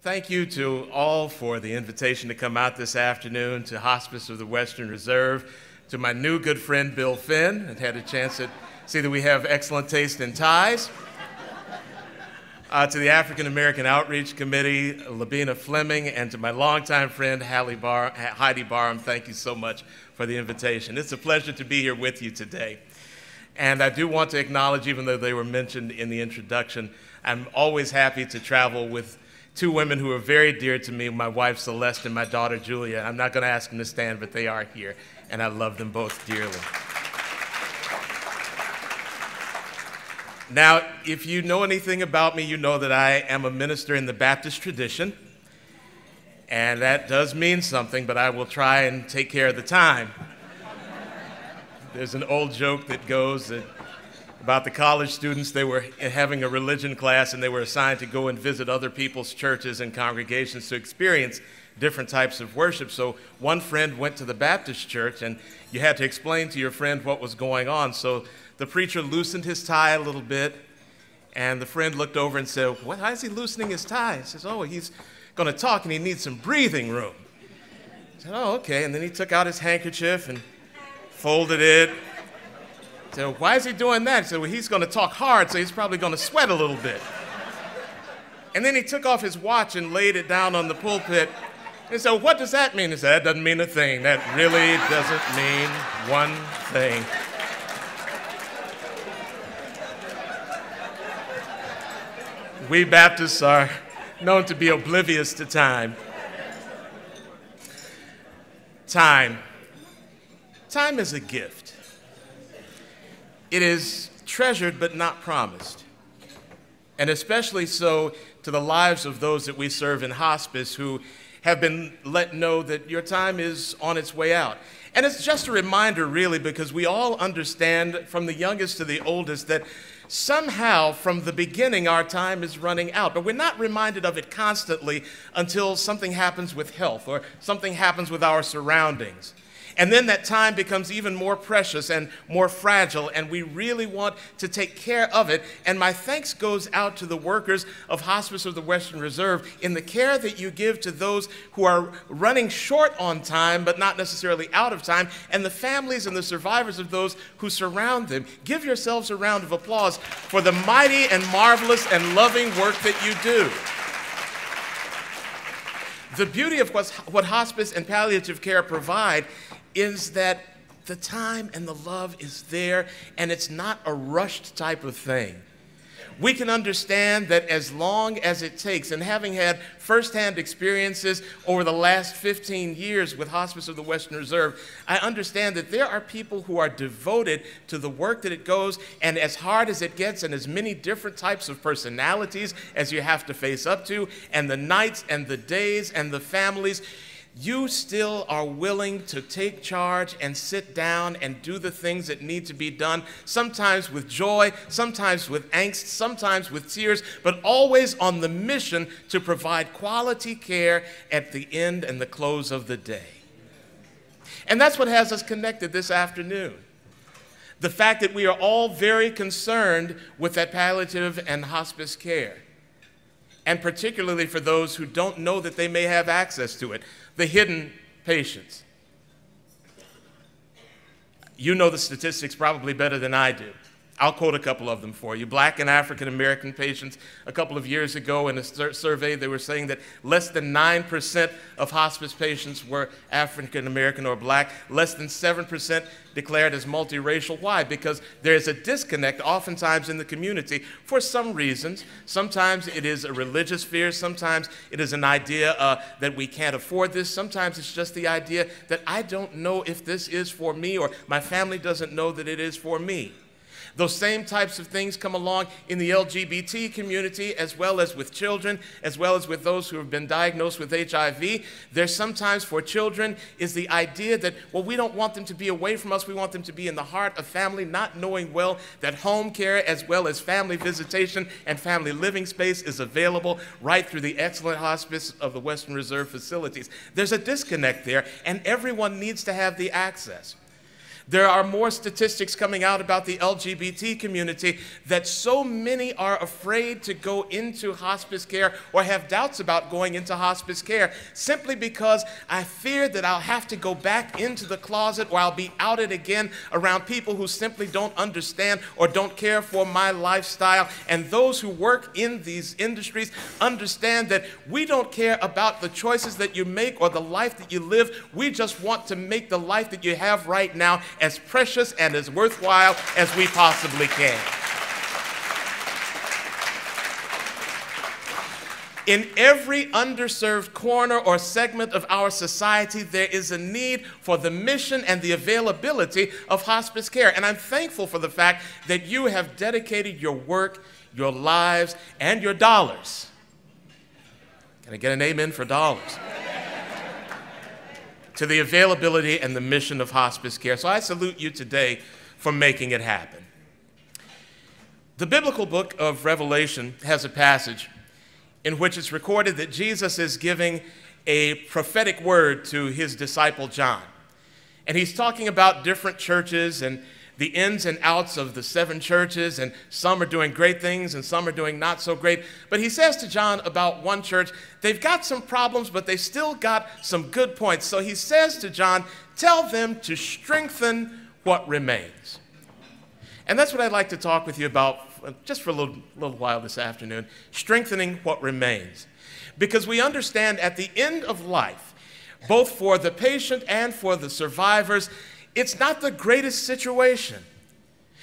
Thank you to all for the invitation to come out this afternoon to Hospice of the Western Reserve, to my new good friend Bill Finn, and had a chance to see that we have excellent taste in ties, to the African American Outreach Committee, Labina Fleming, and to my longtime friend Heidi Barham. Thank you so much for the invitation. It's a pleasure to be here with you today. And I do want to acknowledge, even though they were mentioned in the introduction, I'm always happy to travel with two women who are very dear to me, my wife Celeste and my daughter Julia. I'm not going to ask them to stand, but they are here, and I love them both dearly. Now, if you know anything about me, you know that I am a minister in the Baptist tradition, and that does mean something, but I will try and take care of the time. There's an old joke that goes about the college students. They were having a religion class, and they were assigned to go and visit other people's churches and congregations to experience different types of worship. So one friend went to the Baptist church, and you had to explain to your friend what was going on. So the preacher loosened his tie a little bit, and the friend looked over and said, "Why is he loosening his tie?" He says, "Oh, he's going to talk, and he needs some breathing room." He said, "Oh, okay." And then he took out his handkerchief and folded it. So why is he doing that? He said, well, he's going to talk hard, so he's probably going to sweat a little bit. And then he took off his watch and laid it down on the pulpit. And so what does that mean? He said, that doesn't mean a thing. That really doesn't mean one thing. We Baptists are known to be oblivious to time. Time. Time is a gift. It is treasured but not promised, and especially so to the lives of those that we serve in hospice who have been let know that your time is on its way out. And it's just a reminder, really, because we all understand, from the youngest to the oldest, that somehow from the beginning our time is running out. But we're not reminded of it constantly until something happens with health or something happens with our surroundings. And then that time becomes even more precious and more fragile, and we really want to take care of it. And my thanks goes out to the workers of Hospice of the Western Reserve in the care that you give to those who are running short on time, but not necessarily out of time, and the families and the survivors of those who surround them. Give yourselves a round of applause for the mighty and marvelous and loving work that you do. The beauty of what hospice and palliative care provide is that the time and the love is there, and it's not a rushed type of thing. We can understand that as long as it takes, and having had firsthand experiences over the last 15 years with Hospice of the Western Reserve, I understand that there are people who are devoted to the work that it goes, and as hard as it gets, and as many different types of personalities as you have to face up to, and the nights and the days and the families, you still are willing to take charge and sit down and do the things that need to be done, sometimes with joy, sometimes with angst, sometimes with tears, but always on the mission to provide quality care at the end and the close of the day. And that's what has us connected this afternoon. The fact that we are all very concerned with that palliative and hospice care, and particularly for those who don't know that they may have access to it. The hidden patients. You know the statistics probably better than I do. I'll quote a couple of them for you. Black and African American patients, a couple of years ago in a survey, they were saying that less than 9% of hospice patients were African American or black. Less than 7% declared as multiracial. Why? Because there's a disconnect oftentimes in the community for some reasons. Sometimes it is a religious fear. Sometimes it is an idea that we can't afford this. Sometimes it's just the idea that I don't know if this is for me, or my family doesn't know that it is for me. Those same types of things come along in the LGBT community, as well as with children, as well as with those who have been diagnosed with HIV. There's sometimes for children is the idea that, well, we don't want them to be away from us. We want them to be in the heart of family, not knowing well that home care as well as family visitation and family living space is available right through the excellent Hospice of the Western Reserve facilities. There's a disconnect there, and everyone needs to have the access. There are more statistics coming out about the LGBT community that so many are afraid to go into hospice care or have doubts about going into hospice care simply because I fear that I'll have to go back into the closet or I'll be outed again around people who simply don't understand or don't care for my lifestyle. And those who work in these industries understand that we don't care about the choices that you make or the life that you live. We just want to make the life that you have right now as precious and as worthwhile as we possibly can. In every underserved corner or segment of our society, there is a need for the mission and the availability of hospice care. And I'm thankful for the fact that you have dedicated your work, your lives, and your dollars. Can I get an amen for dollars? To the availability and the mission of hospice care. So I salute you today for making it happen. The biblical book of Revelation has a passage in which it's recorded that Jesus is giving a prophetic word to his disciple John. And he's talking about different churches and the ins and outs of the 7 churches, and some are doing great things and some are doing not so great. But he says to John about one church, they've got some problems, but they still got some good points. So he says to John, tell them to strengthen what remains. And that's what I'd like to talk with you about just for a little while this afternoon, strengthening what remains. Because we understand at the end of life, both for the patient and for the survivors, it's not the greatest situation.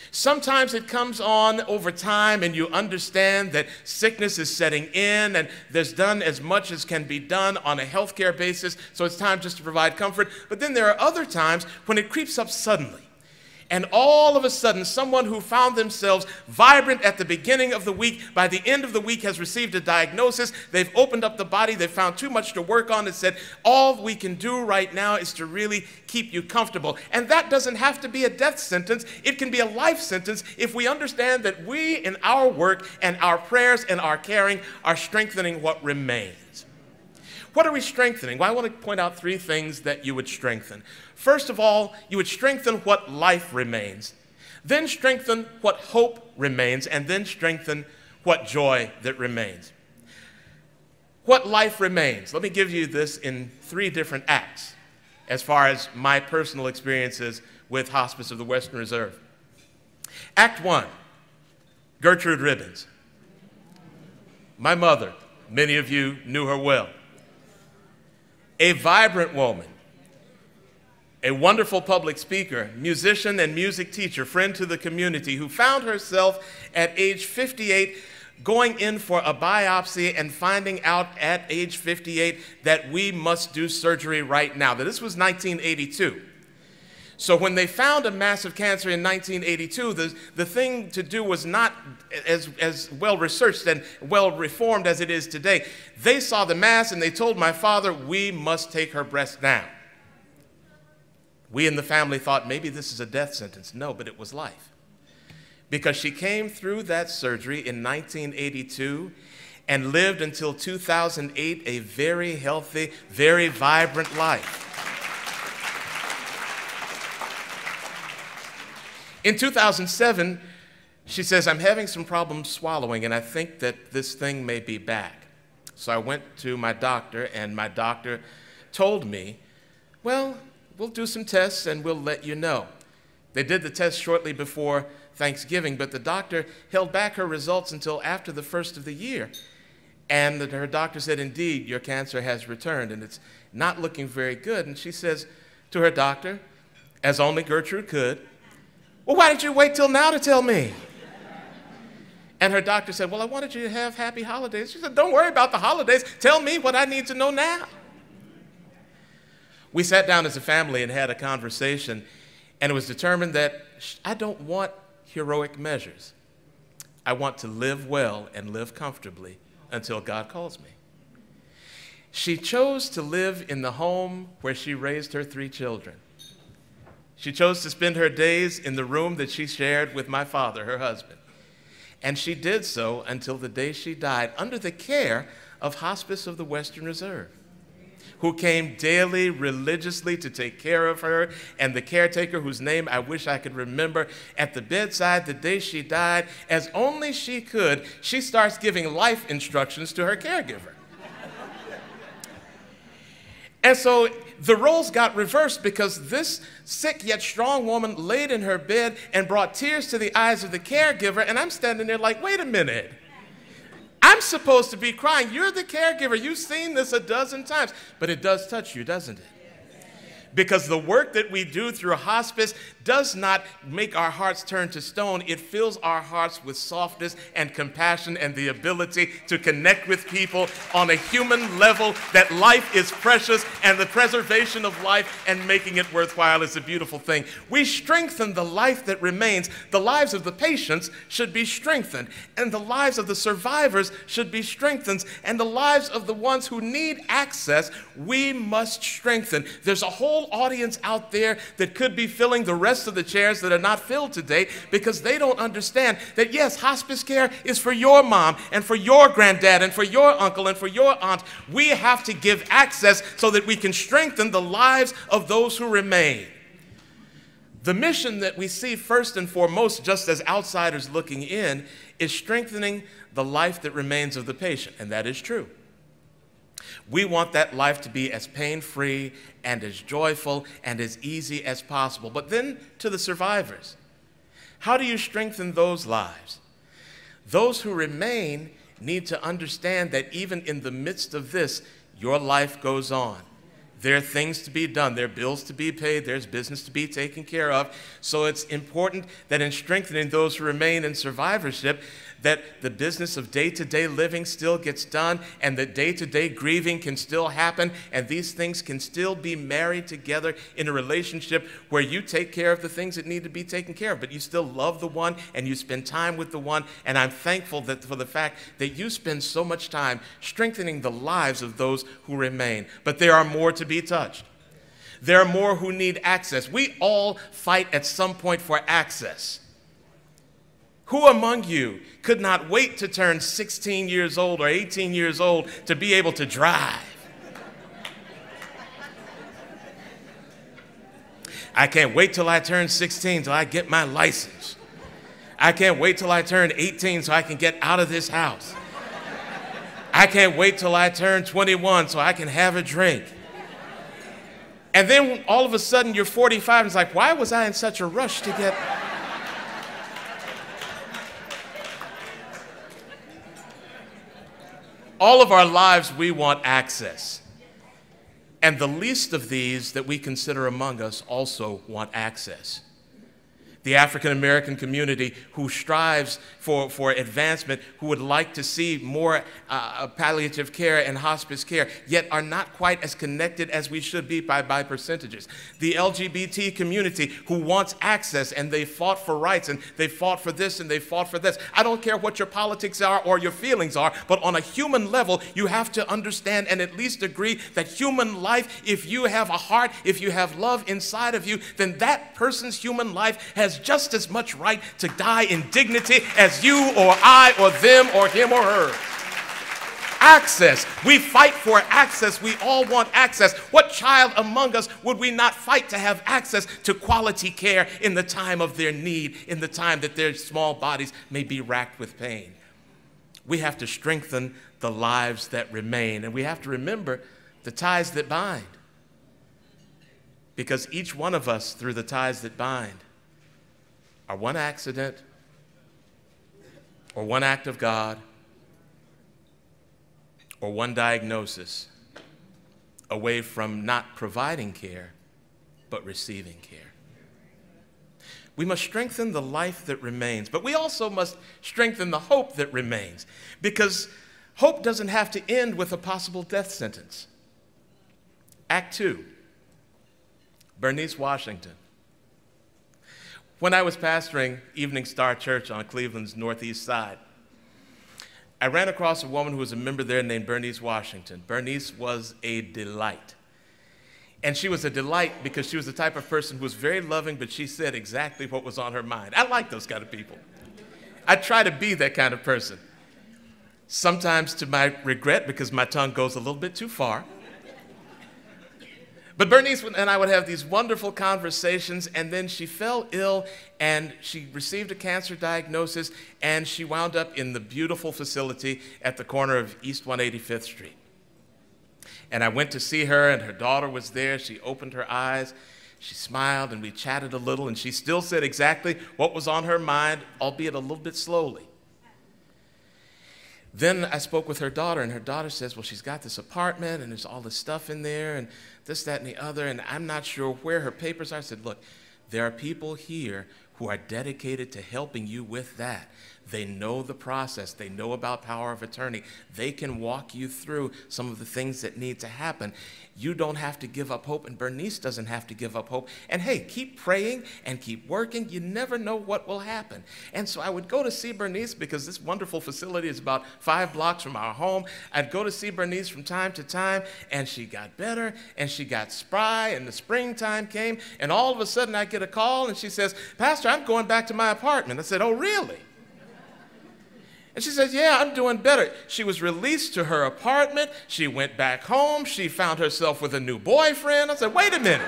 Sometimes it comes on over time and you understand that sickness is setting in and there's done as much as can be done on a healthcare basis, so it's time just to provide comfort. But then there are other times when it creeps up suddenly. And all of a sudden, someone who found themselves vibrant at the beginning of the week, by the end of the week has received a diagnosis. They've opened up the body. They've found too much to work on and said, all we can do right now is to really keep you comfortable. And that doesn't have to be a death sentence. It can be a life sentence if we understand that we, in our work and our prayers and our caring, are strengthening what remains. What are we strengthening? Well, I want to point out 3 things that you would strengthen. First of all, you would strengthen what life remains. Then strengthen what hope remains. And then strengthen what joy that remains. What life remains? Let me give you this in 3 different acts as far as my personal experiences with Hospice of the Western Reserve. Act 1, Gertrude Ribbins. My mother, many of you knew her well. A vibrant woman, a wonderful public speaker, musician and music teacher, friend to the community, who found herself at age 58 going in for a biopsy and finding out at age 58 that we must do surgery right now. Now, this was 1982. So when they found a massive cancer in 1982, the thing to do was not as well researched and well reformed as it is today. They saw the mass and they told my father, we must take her breast down. We in the family thought maybe this is a death sentence. No, but it was life. Because she came through that surgery in 1982 and lived until 2008 a very healthy, very vibrant life. In 2007, she says, I'm having some problems swallowing, and I think that this thing may be back. So I went to my doctor, and my doctor told me, well, we'll do some tests, and we'll let you know. They did the test shortly before Thanksgiving, but the doctor held back her results until after the first of the year. And her doctor said, indeed, your cancer has returned, and it's not looking very good. And she says to her doctor, as only Gertrude could, well, why did you wait till now to tell me? And her doctor said, well, I wanted you to have happy holidays. She said, don't worry about the holidays. Tell me what I need to know now. We sat down as a family and had a conversation, and it was determined that I don't want heroic measures. I want to live well and live comfortably until God calls me. She chose to live in the home where she raised her 3 children. She chose to spend her days in the room that she shared with my father, her husband. And she did so until the day she died under the care of Hospice of the Western Reserve. who came daily religiously to take care of her, and the caretaker, whose name I wish I could remember, at the bedside the day she died, as only she could, she starts giving life instructions to her caregiver. And so the roles got reversed because this sick yet strong woman laid in her bed and brought tears to the eyes of the caregiver, and I'm standing there like, wait a minute. I'm supposed to be crying. You're the caregiver. You've seen this a dozen times. But it does touch you, doesn't it? Because the work that we do through hospice does not make our hearts turn to stone. It fills our hearts with softness and compassion and the ability to connect with people on a human level, that life is precious and the preservation of life and making it worthwhile is a beautiful thing. We strengthen the life that remains. The lives of the patients should be strengthened, and the lives of the survivors should be strengthened, and the lives of the ones who need access, we must strengthen. There's a whole audience out there that could be filling the rest of the chairs that are not filled today because they don't understand that, yes, hospice care is for your mom and for your granddad and for your uncle and for your aunt. We have to give access so that we can strengthen the lives of those who remain. The mission that we see first and foremost, just as outsiders looking in, is strengthening the life that remains of the patient, and that is true. We want that life to be as pain-free and as joyful and as easy as possible. But then to the survivors, how do you strengthen those lives? Those who remain need to understand that even in the midst of this, your life goes on. There are things to be done. There are bills to be paid. There's business to be taken care of. So it's important that in strengthening those who remain in survivorship, that the business of day-to-day living still gets done, and that day-to-day grieving can still happen, and these things can still be married together in a relationship where you take care of the things that need to be taken care of, but you still love the one and you spend time with the one. And I'm thankful that for the fact that you spend so much time strengthening the lives of those who remain. But there are more to be touched. There are more who need access. We all fight at some point for access. Who among you could not wait to turn 16 years old or 18 years old to be able to drive? I can't wait till I turn 16 till I get my license. I can't wait till I turn 18 so I can get out of this house. I can't wait till I turn 21 so I can have a drink. And then all of a sudden you're 45 and it's like, why was I in such a rush to get... All of our lives, we want access. And the least of these that we consider among us also want access. The African American community who strives for advancement, who would like to see more palliative care and hospice care, yet are not quite as connected as we should be by percentages. The LGBT community who wants access, and they fought for rights, and they fought for this, and they fought for this. I don't care what your politics are or your feelings are, but on a human level, you have to understand and at least agree that human life, if you have a heart, if you have love inside of you, then that person's human life has just as much right to die in dignity as you or I or them or him or her. Access. We fight for access. We all want access. What child among us would we not fight to have access to quality care in the time of their need, in the time that their small bodies may be racked with pain? We have to strengthen the lives that remain, and we have to remember the ties that bind. Because each one of us, through the ties that bind, are one accident or one act of God or one diagnosis away from not providing care, but receiving care. We must strengthen the life that remains, but we also must strengthen the hope that remains, because hope doesn't have to end with a possible death sentence. Act 2, Bernice Washington. When I was pastoring Evening Star Church on Cleveland's northeast side, I ran across a woman who was a member there named Bernice Washington. Bernice was a delight. And she was a delight because she was the type of person who was very loving, but she said exactly what was on her mind. I like those kind of people. I try to be that kind of person. Sometimes to my regret, because my tongue goes a little bit too far. But Bernice and I would have these wonderful conversations, and then she fell ill, and she received a cancer diagnosis, and she wound up in the beautiful facility at the corner of East 185th Street. And I went to see her, and her daughter was there. She opened her eyes, she smiled, and we chatted a little, and she still said exactly what was on her mind, albeit a little bit slowly. Then I spoke with her daughter, and her daughter says, well, she's got this apartment, and there's all this stuff in there, and this, that, and the other, and I'm not sure where her papers are. I said, look, there are people here who are dedicated to helping you with that. They know the process. They know about power of attorney. They can walk you through some of the things that need to happen. You don't have to give up hope, and Bernice doesn't have to give up hope. And hey, keep praying and keep working. You never know what will happen. And so I would go to see Bernice because this wonderful facility is about 5 blocks from our home. I'd go to see Bernice from time to time, and she got better, and she got spry, and the springtime came, and all of a sudden I get a call, and she says, Pastor, I'm going back to my apartment. I said, oh, really? And she says, yeah, I'm doing better. She was released to her apartment. She went back home. She found herself with a new boyfriend. I said, wait a minute.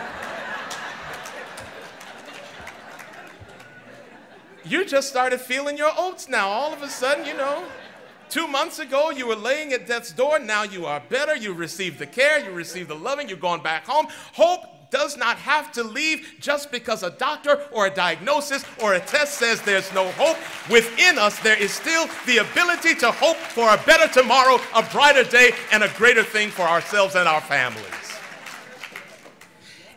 You just started feeling your oats now. All of a sudden, 2 months ago, you were laying at death's door. Now you are better. You received the care. You received the loving. You're going back home. Hope does not have to leave just because a doctor or a diagnosis or a test says there's no hope. Within us, there is still the ability to hope for a better tomorrow, a brighter day, and a greater thing for ourselves and our families.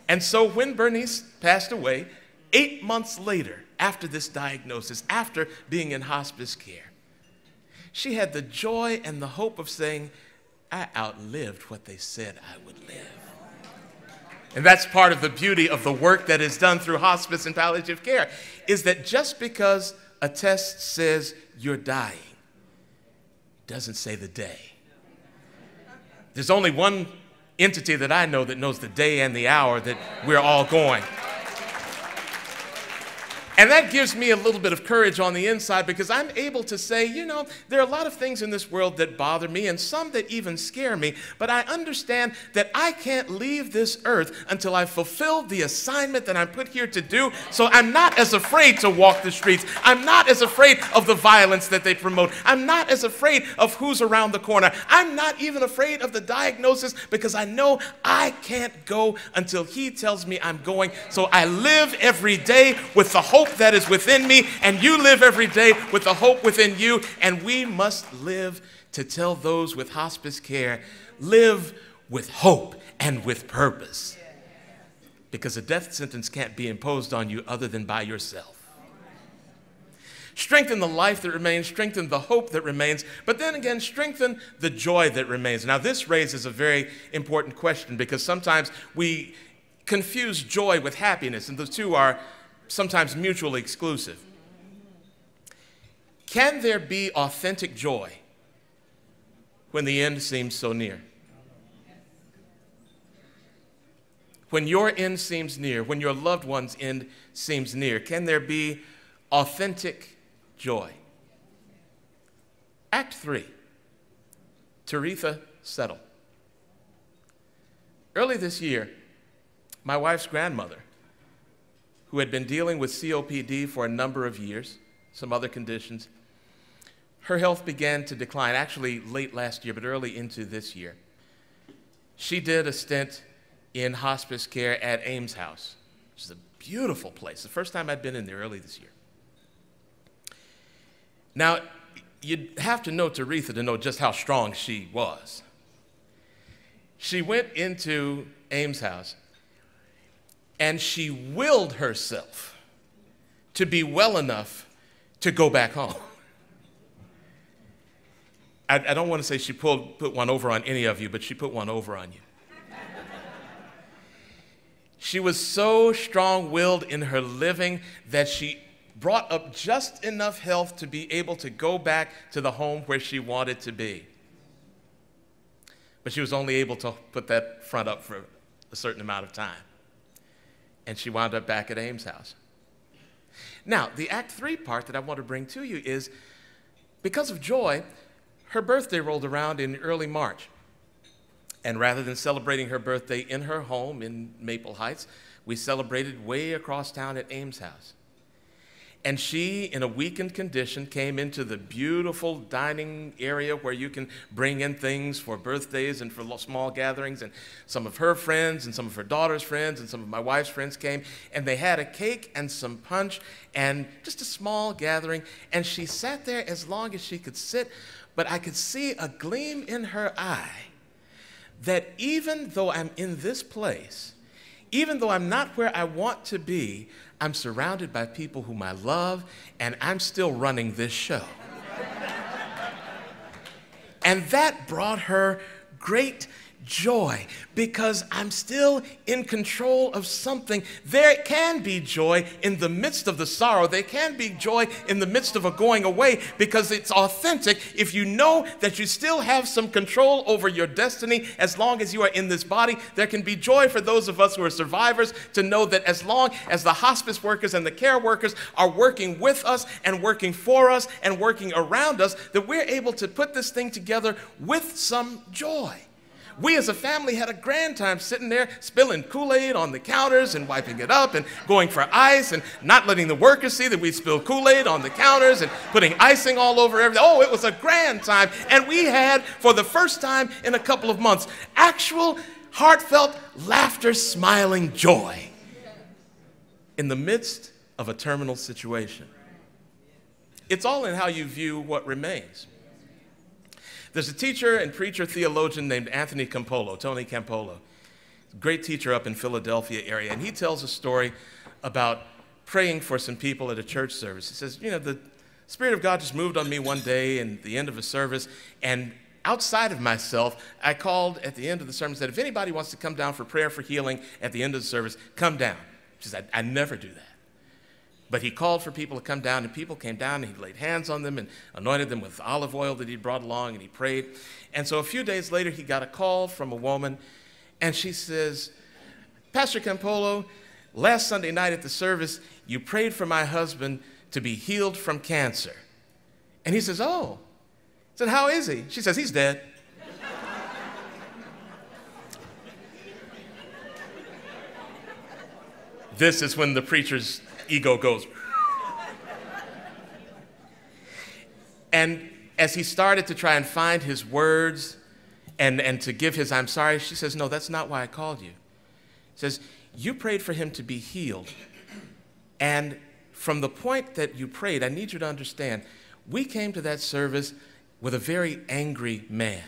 And so when Bernice passed away, 8 months later, after this diagnosis, after being in hospice care, she had the joy and the hope of saying, I outlived what they said I would live. And that's part of the beauty of the work that is done through hospice and palliative care, is that just because a test says you're dying, doesn't say the day. There's only one entity that I know that knows the day and the hour that we're all going. And that gives me a little bit of courage on the inside because I'm able to say, there are a lot of things in this world that bother me and some that even scare me, but I understand that I can't leave this earth until I've fulfilled the assignment that I'm put here to do. So I'm not as afraid to walk the streets. I'm not as afraid of the violence that they promote. I'm not as afraid of who's around the corner. I'm not even afraid of the diagnosis because I know I can't go until he tells me I'm going. So I live every day with the hope that is within me, and you live every day with the hope within you, and we must live to tell those with hospice care, live with hope and with purpose, because a death sentence can't be imposed on you other than by yourself. Strengthen the life that remains, strengthen the hope that remains, but then again, strengthen the joy that remains. Now, this raises a very important question because sometimes we confuse joy with happiness, and the two are sometimes mutually exclusive. Can there be authentic joy when the end seems so near? When your end seems near, when your loved one's end seems near, can there be authentic joy? Act 3, Taretha Settle. Early this year, my wife's grandmother, who had been dealing with COPD for a number of years, some other conditions, her health began to decline, actually late last year, but early into this year. She did a stint in hospice care at Ames House, which is a beautiful place. The first time I'd been in there early this year. Now, you'd have to know Taretha to know just how strong she was. She went into Ames House, and she willed herself to be well enough to go back home. I don't want to say she put one over on any of you, but she put one over on you. She was so strong-willed in her living that she brought up just enough health to be able to go back to the home where she wanted to be. But she was only able to put that front up for a certain amount of time. And she wound up back at Ames House. Now, the Act 3 part that I want to bring to you is, because of joy, her birthday rolled around in early March. And rather than celebrating her birthday in her home in Maple Heights, we celebrated way across town at Ames House. And she, in a weakened condition, came into the beautiful dining area where you can bring in things for birthdays and for small gatherings. And some of her friends and some of her daughter's friends and some of my wife's friends came. And they had a cake and some punch and just a small gathering. And she sat there as long as she could sit. But I could see a gleam in her eye that even though I'm in this place, even though I'm not where I want to be, I'm surrounded by people whom I love, and I'm still running this show. And that brought her great joy because I'm still in control of something. There can be joy in the midst of the sorrow. There can be joy in the midst of a going away because it's authentic if you know that you still have some control over your destiny as long as you are in this body. There can be joy for those of us who are survivors to know that as long as the hospice workers and the care workers are working with us and working for us and working around us, that we're able to put this thing together with some joy. We as a family had a grand time sitting there spilling Kool-Aid on the counters and wiping it up and going for ice and not letting the workers see that we spilled Kool-Aid on the counters and putting icing all over everything. Oh, it was a grand time. And we had, for the first time in a couple of months, actual heartfelt laughter, smiling joy in the midst of a terminal situation. It's all in how you view what remains. There's a teacher and preacher theologian named Tony Campolo, great teacher up in Philadelphia area, and he tells a story about praying for some people at a church service. He says, you know, the Spirit of God just moved on me one day in the end of a service, and outside of myself, I called at the end of the sermon and said, if anybody wants to come down for prayer for healing at the end of the service, come down. She said, I never do that. But he called for people to come down, and people came down, and he laid hands on them and anointed them with olive oil that he brought along, and he prayed. And so a few days later, he got a call from a woman, and she says, Pastor Campolo, last Sunday night at the service, you prayed for my husband to be healed from cancer. And he says, oh. I said, how is he? She says, he's dead. This is when the preacher's ego goes. And as he started to try and find his words and to give his I'm sorry, she says, no, that's not why I called you. She says, you prayed for him to be healed. And from the point that you prayed, I need you to understand, we came to that service with a very angry man.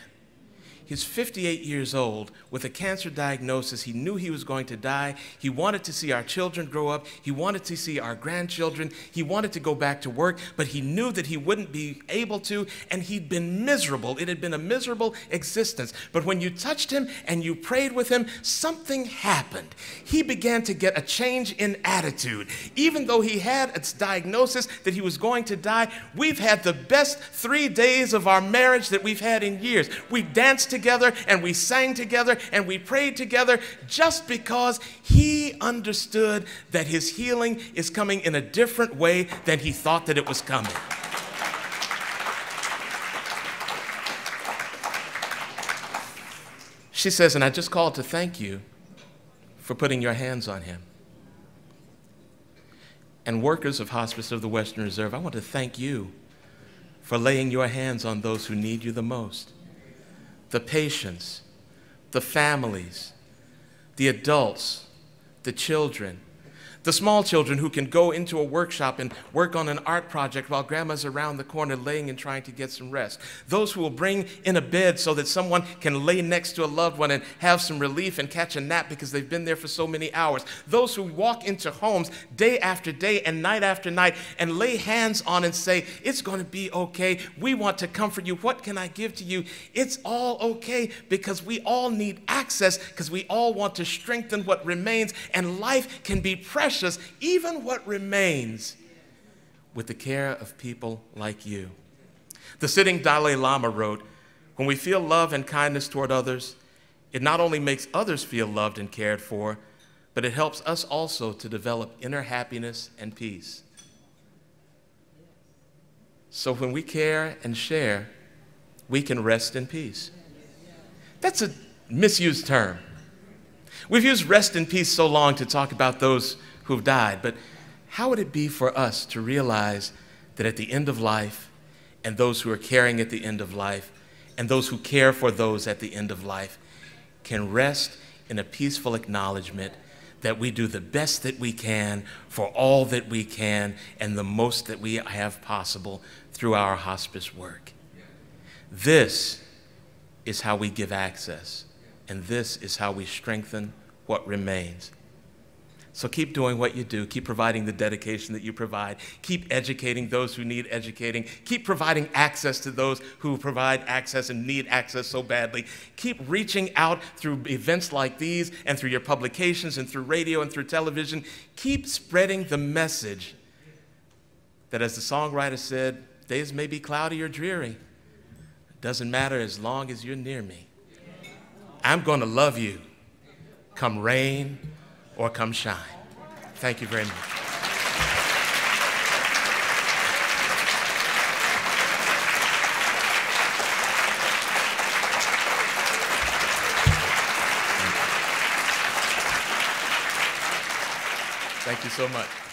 He's 58 years old with a cancer diagnosis. He knew he was going to die. He wanted to see our children grow up. He wanted to see our grandchildren. He wanted to go back to work, but he knew that he wouldn't be able to, and he'd been miserable. It had been a miserable existence. But when you touched him and you prayed with him, something happened. He began to get a change in attitude. Even though he had a diagnosis that he was going to die, we've had the best 3 days of our marriage that we've had in years. We danced together and we sang together and we prayed together just because he understood that his healing is coming in a different way than he thought that it was coming. She says, and I just called to thank you for putting your hands on him. And workers of Hospice of the Western Reserve, I want to thank you for laying your hands on those who need you the most. The patients, the families, the adults, the children, the small children who can go into a workshop and work on an art project while grandma's around the corner laying and trying to get some rest. Those who will bring in a bed so that someone can lay next to a loved one and have some relief and catch a nap because they've been there for so many hours. Those who walk into homes day after day and night after night and lay hands on and say, it's going to be okay. We want to comfort you. What can I give to you? It's all okay because we all need access because we all want to strengthen what remains, and life can be precious, even what remains, with the care of people like you. The sitting Dalai Lama wrote, when we feel love and kindness toward others, it not only makes others feel loved and cared for, but it helps us also to develop inner happiness and peace. So when we care and share, we can rest in peace. That's a misused term. We've used rest in peace so long to talk about those who've died, but how would it be for us to realize that at the end of life, and those who are caring at the end of life, and those who care for those at the end of life, can rest in a peaceful acknowledgement that we do the best that we can for all that we can and the most that we have possible through our hospice work. This is how we give access, and this is how we strengthen what remains. So keep doing what you do. Keep providing the dedication that you provide. Keep educating those who need educating. Keep providing access to those who provide access and need access so badly. Keep reaching out through events like these and through your publications and through radio and through television. Keep spreading the message that, as the songwriter said, days may be cloudy or dreary. It doesn't matter as long as you're near me. I'm going to love you, come rain or come shine. Thank you very much. Thank you so much.